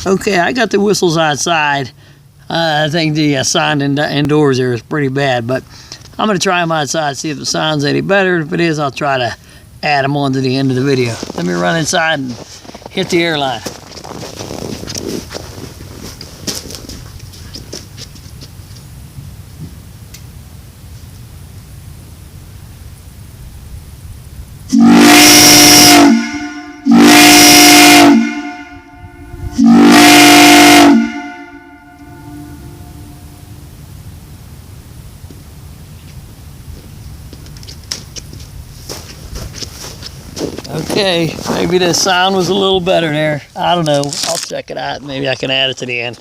Okay, I got the whistles outside. I think the sound indoors there is pretty bad, but I'm going to try them outside, see if the sound's any better. If it is, I'll try to add them on to the end of the video. Let me run inside and hit the airline. Okay, maybe the sound was a little better there. I don't know. I'll check it out. Maybe I can add it to the end.